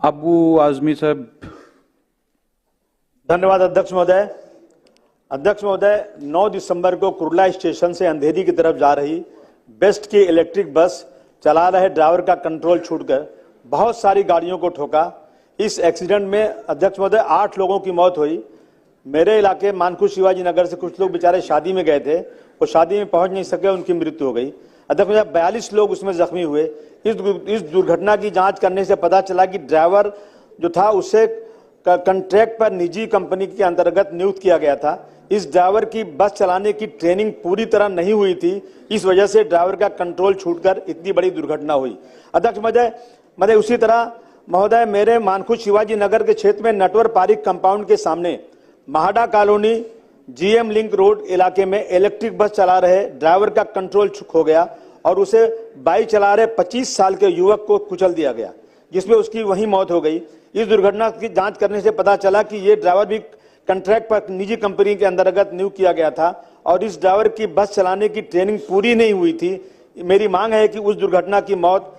अबू आजमी साहब। धन्यवाद अध्यक्ष महोदय। अध्यक्ष महोदय, 9 दिसंबर को कुर्ला स्टेशन से अंधेरी की तरफ जा रही बेस्ट की इलेक्ट्रिक बस चला रहे ड्राइवर का कंट्रोल छूटकर बहुत सारी गाड़ियों को ठोका। इस एक्सीडेंट में अध्यक्ष महोदय 8 लोगों की मौत हुई। मेरे इलाके मानकुश शिवाजी नगर से कुछ लोग बेचारे शादी में गए थे, वो शादी में पहुंच नहीं सके, उनकी मृत्यु हो गई। अध्यक्ष महोदय 42 लोग उसमें जख्मी हुए। इस दुर्घटना की जांच करने से पता चला कि ड्राइवर जो था उसे कॉन्ट्रैक्ट पर निजी कंपनी के अंतर्गत नियुक्त किया गया था। इस ड्राइवर की बस चलाने की ट्रेनिंग पूरी तरह नहीं हुई थी, इस वजह से ड्राइवर का कंट्रोल छूटकर इतनी बड़ी दुर्घटना हुई। अध्यक्ष महोदय उसी तरह महोदय मेरे मानकुश शिवाजी नगर के क्षेत्र में नटवर पारिक कंपाउंड के सामने MHADA colony GM link road इलाके में इलेक्ट्रिक बस चला रहे ड्राइवर का कंट्रोल खो गया और उसे बाइक चला रहे 25 साल के युवक को कुचल दिया गया, जिसमें उसकी वहीं मौत हो गई। इस दुर्घटना की जांच करने से पता चला कि ये ड्राइवर भी कॉन्ट्रैक्ट पर निजी कंपनी के अंतर्गत नियुक्त किया गया था और इस ड्राइवर की बस चलाने की ट्रेनिंग पूरी नहीं हुई थी। मेरी मांग है कि उस दुर्घटना की मौत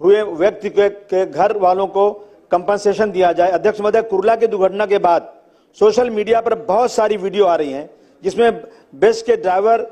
हुए व्यक्ति के घर वालों को कंपनसेशन दिया जाए। अध्यक्ष महोदय, कुर्ला के दुर्घटना के बाद सोशल मीडिया पर बहुत सारी वीडियो आ रही हैं जिसमें बस के ड्राइवर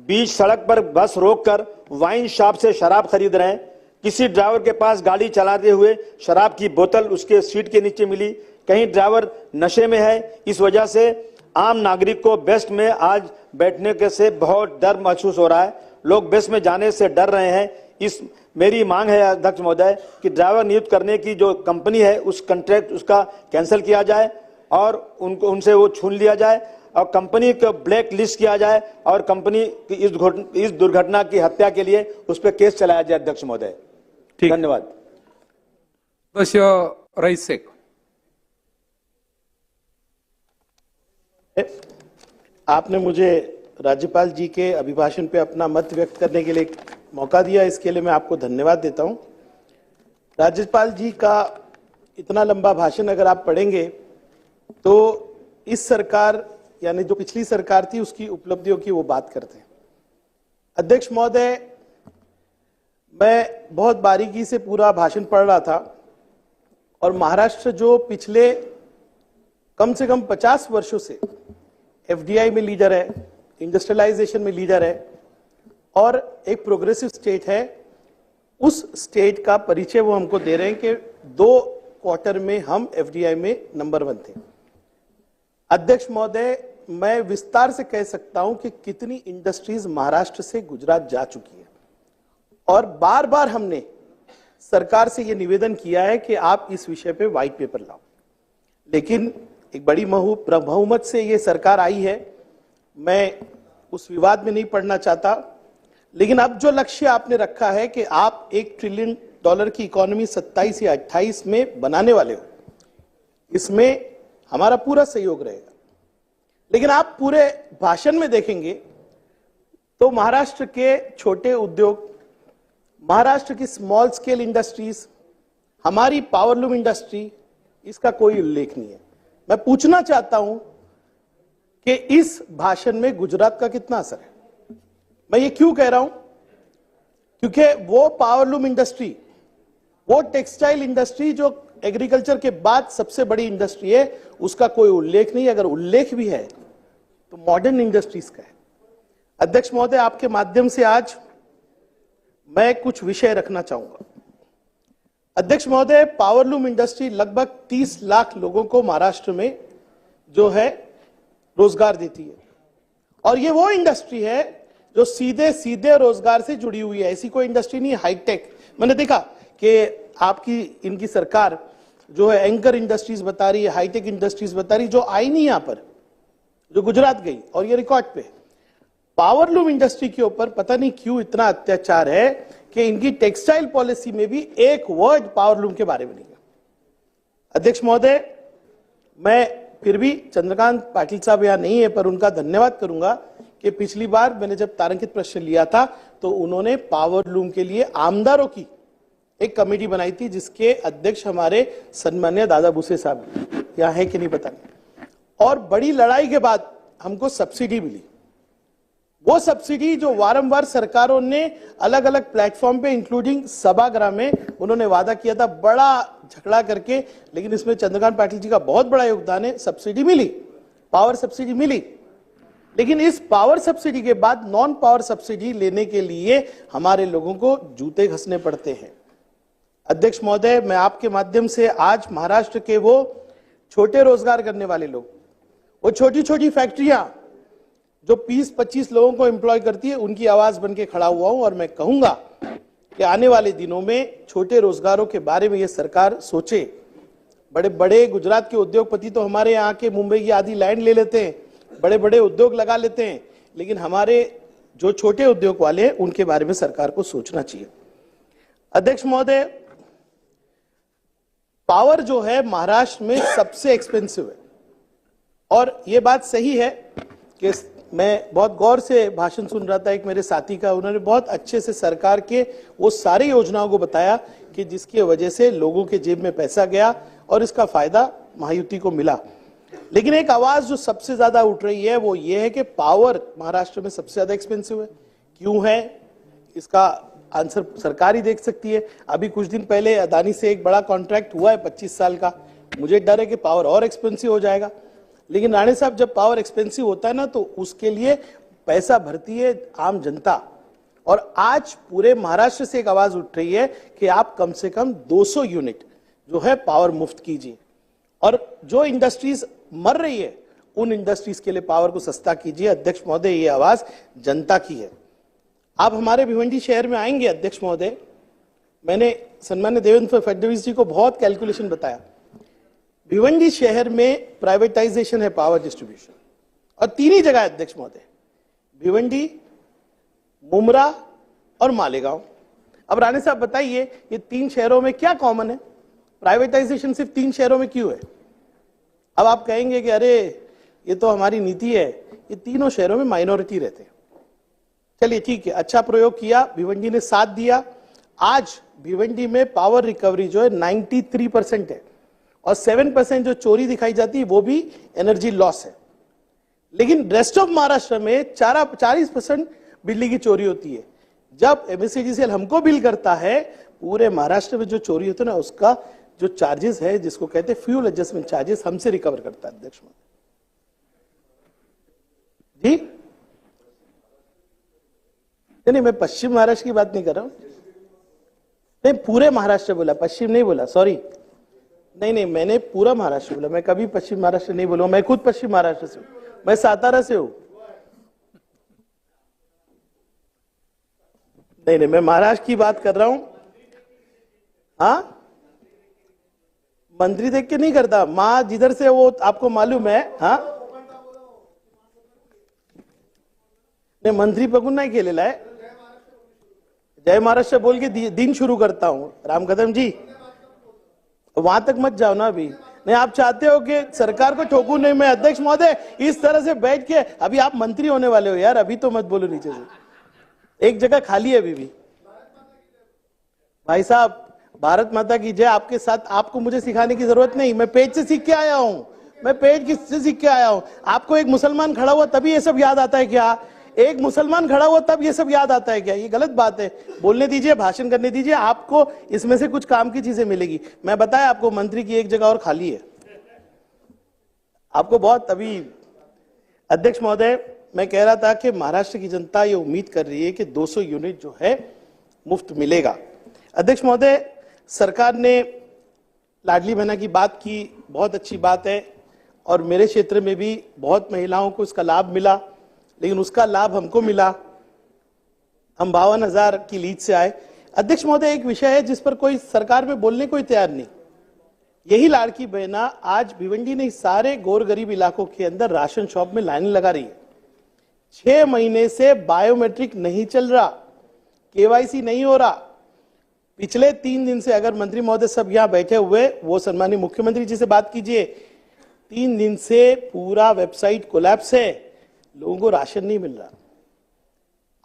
बीच सड़क पर बस रोककर वाइन शॉप से शराब खरीद रहे हैं। किसी ड्राइवर के पास गाड़ी चलाते हुए शराब की बोतल उसके सीट के नीचे मिली। कहीं ड्राइवर नशे में है। इस वजह से आम नागरिक को बस में आज बैठने के से बहुत डर महसूस हो रहा है। लोग बस में जाने से डर रहे हैं। मेरी मांग है अध्यक्ष महोदय कि ड्राइवर नियुक्त करने की जो कंपनी है उस कॉन्ट्रैक्ट उसका कैंसिल किया जाए और उनसे वो छीन लिया जाए और कंपनी को ब्लैक लिस्ट किया जाए और कंपनी की इस दुर्घटना की हत्या के लिए उस पर केस चलाया जाए। अध्यक्ष महोदय, धन्यवाद। रईस शेख। आपने मुझे राज्यपाल जी के अभिभाषण पे अपना मत व्यक्त करने के लिए मौका दिया, इसके लिए मैं आपको धन्यवाद देता हूं। राज्यपाल जी का इतना लंबा भाषण अगर आप पढ़ेंगे तो इस सरकार यानी जो पिछली सरकार थी उसकी उपलब्धियों की वो बात करते हैं। अध्यक्ष महोदय, मैं बहुत बारीकी से पूरा भाषण पढ़ रहा था और महाराष्ट्र जो पिछले कम से कम 50 वर्षों से एफडीआई में लीडर है, इंडस्ट्रियलाइजेशन में लीडर है और एक प्रोग्रेसिव स्टेट है, उस स्टेट का परिचय वो हमको दे रहे हैं कि 2 क्वार्टर में हम एफडीआई में नंबर 1 थे। अध्यक्ष महोदय, मैं विस्तार से कह सकता हूं कि कितनी इंडस्ट्रीज महाराष्ट्र से गुजरात जा चुकी है और बार बार हमने सरकार से यह निवेदन किया है कि आप इस विषय पे व्हाइट पेपर लाओ, लेकिन एक बड़ी बहुमत से ये सरकार आई है। मैं उस विवाद में नहीं पड़ना चाहता, लेकिन अब जो लक्ष्य आपने रखा है कि आप $1 ट्रिलियन की इकोनॉमी 27 या 28 में बनाने वाले हो, इसमें हमारा पूरा सहयोग रहेगा। लेकिन आप पूरे भाषण में देखेंगे तो महाराष्ट्र के छोटे उद्योग, महाराष्ट्र की स्मॉल स्केल इंडस्ट्रीज, हमारी पावरलूम इंडस्ट्री, इसका कोई उल्लेख नहीं है। मैं पूछना चाहता हूं कि इस भाषण में गुजरात का कितना असर है। मैं ये क्यों कह रहा हूं? क्योंकि वो पावरलूम इंडस्ट्री, वो टेक्सटाइल इंडस्ट्री जो एग्रीकल्चर के बाद सबसे बड़ी इंडस्ट्री है, उसका कोई उल्लेख नहीं। अगर उल्लेख भी है तो मॉडर्न इंडस्ट्रीज का है। अध्यक्ष महोदय, आपके माध्यम से आज मैं कुछ विषय रखना चाहूंगा। अध्यक्ष महोदय, पावरलूम इंडस्ट्री लगभग 30 लाख लोगों को महाराष्ट्र में जो है रोजगार देती है और ये वो इंडस्ट्री है जो सीधे सीधे रोजगार से जुड़ी हुई है। ऐसी कोई इंडस्ट्री नहीं हाईटेक। मैंने देखा कि आपकी इनकी सरकार जो है एंकर इंडस्ट्रीज बता रही है, हाईटेक इंडस्ट्रीज बता रही, जो आई नहीं यहां पर, जो गुजरात गई और ये रिकॉर्ड पे। पावरलूम इंडस्ट्री के ऊपर पता नहीं क्यों इतना अत्याचार है कि इनकी टेक्सटाइल पॉलिसी में भी एक वर्ड पावरलूम के बारे में नहीं है। अध्यक्ष महोदय, मैं फिर भी चंद्रकांत पाटिल साहब यहां नहीं है पर उनका धन्यवाद करूंगा कि पिछली बार मैंने जब तारांकित प्रश्न लिया था तो उन्होंने पावरलूम के लिए आमदारों की एक कमेटी बनाई थी जिसके अध्यक्ष हमारे सम्मान्य दादा भूसे साहब यहाँ है कि नहीं पता नहीं। और बड़ी लड़ाई के बाद हमको सब्सिडी मिली, वो सब्सिडी जो वारंवार सरकारों ने अलग अलग प्लेटफॉर्म पे इंक्लूडिंग सभागृह में उन्होंने वादा किया था, बड़ा झगड़ा करके, लेकिन इसमें चंद्रकांत पाटिल जी का बहुत बड़ा योगदान है। सब्सिडी मिली, पावर सब्सिडी मिली, लेकिन इस पावर सब्सिडी के बाद नॉन पावर सब्सिडी लेने के लिए हमारे लोगों को जूते घसने पड़ते हैं। अध्यक्ष महोदय, मैं आपके माध्यम से आज महाराष्ट्र के वो छोटे रोजगार करने वाले लोग, वो छोटी छोटी फैक्ट्रियां जो 20-25 लोगों को एम्प्लॉय करती है, उनकी आवाज बन के खड़ा हुआ हूं और मैं कहूंगा कि आने वाले दिनों में छोटे रोजगारों के बारे में ये सरकार सोचे। बड़े बड़े गुजरात के उद्योगपति तो हमारे यहाँ के मुंबई की आधी लैंड ले लेते हैं, बड़े बड़े उद्योग लगा लेते हैं, लेकिन हमारे जो छोटे उद्योग वाले हैं उनके बारे में सरकार को सोचना चाहिए। अध्यक्ष महोदय, पावर जो है महाराष्ट्र में सबसे एक्सपेंसिव है, और ये बात सही है कि मैं बहुत गौर से भाषण सुन रहा था एक मेरे साथी का, उन्होंने बहुत अच्छे से सरकार के वो सारी योजनाओं को बताया कि जिसकी वजह से लोगों के जेब में पैसा गया और इसका फायदा महायुति को मिला। लेकिन एक आवाज जो सबसे ज्यादा उठ रही है वो ये है कि पावर महाराष्ट्र में सबसे ज्यादा एक्सपेंसिव है। क्यों है, इसका आंसर सरकार ही देख सकती है। अभी कुछ दिन पहले अदानी से एक बड़ा कॉन्ट्रैक्ट हुआ है 25 साल का, मुझे डर है कि पावर और एक्सपेंसिव हो जाएगा। लेकिन राणे साहब, जब पावर एक्सपेंसिव होता है ना, तो उसके लिए पैसा भरती है आम जनता, और आज पूरे महाराष्ट्र से एक आवाज उठ रही है कि आप कम से कम 200 यूनिट जो है पावर मुफ्त कीजिए, और जो इंडस्ट्रीज मर रही है उन इंडस्ट्रीज के लिए पावर को सस्ता कीजिए। अध्यक्ष महोदय, ये आवाज जनता की है। आप हमारे भिवंडी शहर में आएंगे अध्यक्ष महोदय, मैंने सम्मान्य देवेंद्र फडणवीस जी को बहुत कैलकुलेशन बताया। भिवंडी शहर में प्राइवेटाइजेशन है पावर डिस्ट्रीब्यूशन, और 3 ही जगह अध्यक्ष महोदय, भिवंडी, मुमरा और मालेगांव। अब राणे साहब बताइए, ये 3 शहरों में क्या कॉमन है? प्राइवेटाइजेशन सिर्फ 3 शहरों में क्यों है? अब आप कहेंगे कि अरे ये तो हमारी नीति है, ये तीनों शहरों में माइनॉरिटी रहते हैं। चलिए ठीक है, अच्छा प्रयोग किया, भिवंडी ने साथ दिया। आज भिवंडी में पावर रिकवरी जो है 93% है, और 7% जो चोरी दिखाई जाती है वो भी एनर्जी लॉस है। लेकिन रेस्ट ऑफ महाराष्ट्र में 40% बिजली की चोरी होती है। जब एमएससीडीसीएल हमको बिल करता है, पूरे महाराष्ट्र में जो चोरी होती है ना, उसका जो चार्जेस है, जिसको कहते हैं फ्यूल एडजस्टमेंट चार्जेस, हमसे रिकवर करता है अध्यक्ष जी। नहीं, मैं पश्चिम महाराष्ट्र की बात नहीं कर रहा हूं, नहीं पूरे महाराष्ट्र बोला, पश्चिम नहीं बोला, सॉरी। नहीं, मैंने पूरा महाराष्ट्र बोला, मैं कभी पश्चिम महाराष्ट्र नहीं बोला। मैं खुद पश्चिम महाराष्ट्र से हूं, मैं सातारा से हूं। नहीं, मैं महाराष्ट्र की बात कर रहा हूं। हाँ, मंत्री देख के नहीं करता, माँ जिधर से वो आपको मालूम है। हाँ, नहीं, मंत्री पकून नाही केलेला आहे। जय महाराष्ट्र बोल के दिन शुरू करता हूं। राम कदम जी, वहां तक मत जाओ ना अभी। नहीं, आप चाहते हो कि सरकार को ठोकू नहीं मैं। अध्यक्ष महोदय, इस तरह से बैठ के अभी आप मंत्री होने वाले हो यार, अभी तो मत बोलो नीचे से। एक जगह खाली है अभी भी। भाई साहब, भारत माता की जय। आपके साथ आपको मुझे सिखाने की जरूरत नहीं, मैं पेज से सीख के आया हूं। मैं पेज से सीख के आया हूं। आपको एक मुसलमान खड़ा हुआ तभी ये सब याद आता है क्या? एक मुसलमान खड़ा हुआ तब ये सब याद आता है क्या? ये गलत बात है। बोलने दीजिए, भाषण करने दीजिए, आपको इसमें से कुछ काम की चीजें मिलेगी। मैं बताया आपको, मंत्री की एक जगह और खाली है। आपको बहुत अभी। अध्यक्ष महोदय, मैं कह रहा था कि महाराष्ट्र की जनता ये उम्मीद कर रही है कि 200 यूनिट जो है मुफ्त मिलेगा। अध्यक्ष महोदय, सरकार ने लाडली बहना की बात की, बहुत अच्छी बात है, और मेरे क्षेत्र में भी बहुत महिलाओं को इसका लाभ मिला, लेकिन उसका लाभ हमको मिला। हम 52,000 की लीड से आए। अध्यक्ष महोदय, एक विषय है जिस पर कोई सरकार में बोलने को तैयार नहीं। यही लाड़की बहना आज भिवंडी नहीं, सारे गौर गरीब इलाकों के अंदर राशन शॉप में लाइन लगा रही है। 6 महीने से बायोमेट्रिक नहीं चल रहा, केवाईसी नहीं हो रहा। पिछले 3 दिन से, अगर मंत्री महोदय सब यहां बैठे हुए, वो सम्माननीय मुख्यमंत्री जी से बात कीजिए, 3 दिन से पूरा वेबसाइट कोलैप्स है, लोगों को राशन नहीं मिल रहा।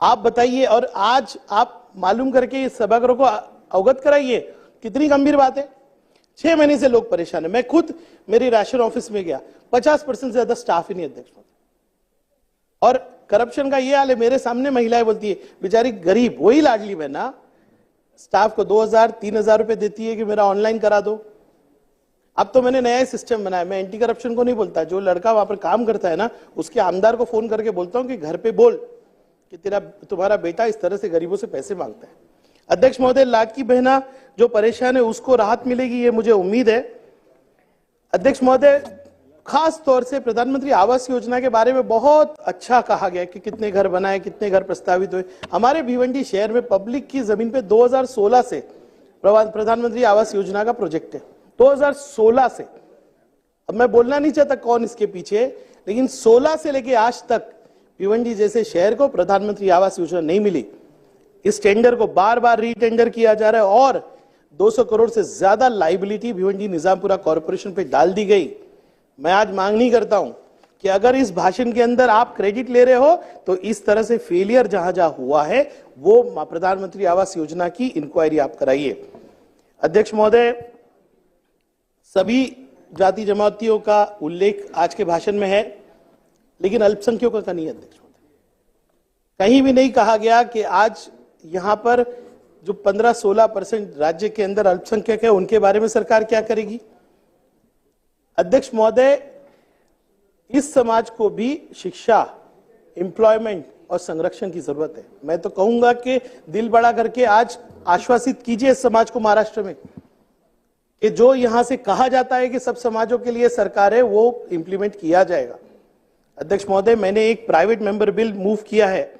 आप बताइए, और आज आप मालूम करके इस सभागृह को अवगत कराइए, कितनी गंभीर बात है। 6 महीने से लोग परेशान है। मैं खुद मेरी राशन ऑफिस में गया, 50% से ज्यादा स्टाफ ही नहीं अध्यक्ष। और करप्शन का ये हाल है, मेरे सामने महिलाएं बोलती है, बेचारी गरीब, वही लाडली बहना स्टाफ को 2,000-3,000 रुपए देती है कि मेरा ऑनलाइन करा दो। अब तो मैंने नया ही सिस्टम बनाया, मैं एंटी करप्शन को नहीं बोलता, जो लड़का वहां पर काम करता है ना उसके आमदार को फोन करके बोलता हूं कि घर पे बोल कि तुम्हारा बेटा इस तरह से गरीबों से पैसे मांगता है। अध्यक्ष महोदय, लाडकी बहना जो परेशान है उसको राहत मिलेगी, ये मुझे उम्मीद है। अध्यक्ष महोदय, खास तौर से प्रधानमंत्री आवास योजना के बारे में बहुत अच्छा कहा गया कि कितने घर बनाए, कितने घर प्रस्तावित हुए। हमारे भिवंडी शहर में पब्लिक की जमीन पे 2016 से प्रधानमंत्री आवास योजना का प्रोजेक्ट है, 2016 से। अब मैं बोलना नहीं चाहता कौन इसके पीछे है, लेकिन 16 से लेके आज तक भिवंडी जैसे शहर को प्रधानमंत्री आवास योजना नहीं मिली। इस टेंडर को बार बार रीटेंडर किया जा रहा है और 200 करोड़ से ज्यादा लाइबिलिटी भिवंडी निजामपुरा कॉर्पोरेशन पे डाल दी गई। मैं आज मांग नहीं करता हूं कि अगर इस भाषण के अंदर आप क्रेडिट ले रहे हो तो इस तरह से फेलियर जहां जहां हुआ है वो प्रधानमंत्री आवास योजना की इंक्वायरी आप कराइए। अध्यक्ष महोदय, सभी जाति जमातियों का उल्लेख आज के भाषण में है, लेकिन अल्पसंख्यकों का नहीं। अध्यक्ष महोदय, कहीं भी नहीं कहा गया कि आज यहां पर जो 15-16% राज्य के अंदर अल्पसंख्यक है उनके बारे में सरकार क्या करेगी। अध्यक्ष महोदय, इस समाज को भी शिक्षा, एम्प्लॉयमेंट और संरक्षण की जरूरत है। मैं तो कहूंगा कि दिल बड़ा करके आज आश्वासित कीजिए इस समाज को महाराष्ट्र में कि जो यहां से कहा जाता है कि सब समाजों के लिए सरकार है वो इंप्लीमेंट किया जाएगा। अध्यक्ष महोदय, मैंने एक प्राइवेट मेंबर बिल मूव किया है,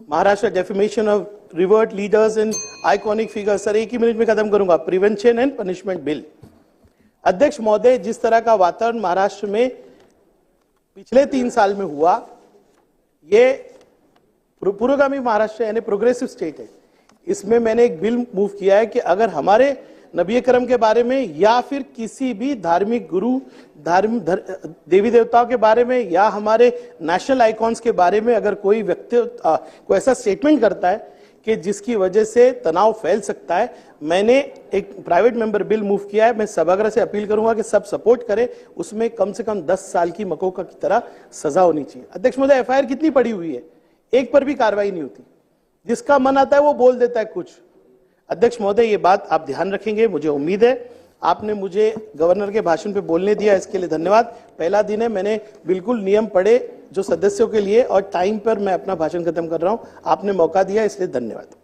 Maharashtra defamation of revert leaders and iconic figures. Sir, एक ही मिनट में खत्म करूंगा। Prevention and punishment bill. अध्यक्ष महोदय, जिस तरह का वातावरण महाराष्ट्र में पिछले 3 साल में हुआ, ये पुरोगामी महाराष्ट्र यानी प्रोग्रेसिव स्टेट है। इसमें मैंने एक बिल मूव किया है कि अगर हमारे नबी करम के बारे में या फिर किसी भी धार्मिक गुरु, देवी देवताओं के बारे में या हमारे नेशनल आइकॉन्स के बारे में अगर कोई व्यक्ति कोई ऐसा स्टेटमेंट करता है कि जिसकी वजह से तनाव फैल सकता है, मैंने एक प्राइवेट मेंबर बिल मूव किया है। मैं सभागृह से अपील करूंगा कि सब सपोर्ट करें। उसमें कम से कम 10 साल की मकोका की तरह सजा होनी चाहिए। अध्यक्ष महोदय, एफआईआर कितनी पड़ी हुई है, एक पर भी कार्रवाई नहीं होती। जिसका मन आता है वो बोल देता है कुछ। अध्यक्ष महोदय, ये बात आप ध्यान रखेंगे, मुझे उम्मीद है। आपने मुझे गवर्नर के भाषण पे बोलने दिया, इसके लिए धन्यवाद। पहला दिन है, मैंने बिल्कुल नियम पढ़े जो सदस्यों के लिए, और टाइम पर मैं अपना भाषण खत्म कर रहा हूं। आपने मौका दिया, इसलिए धन्यवाद।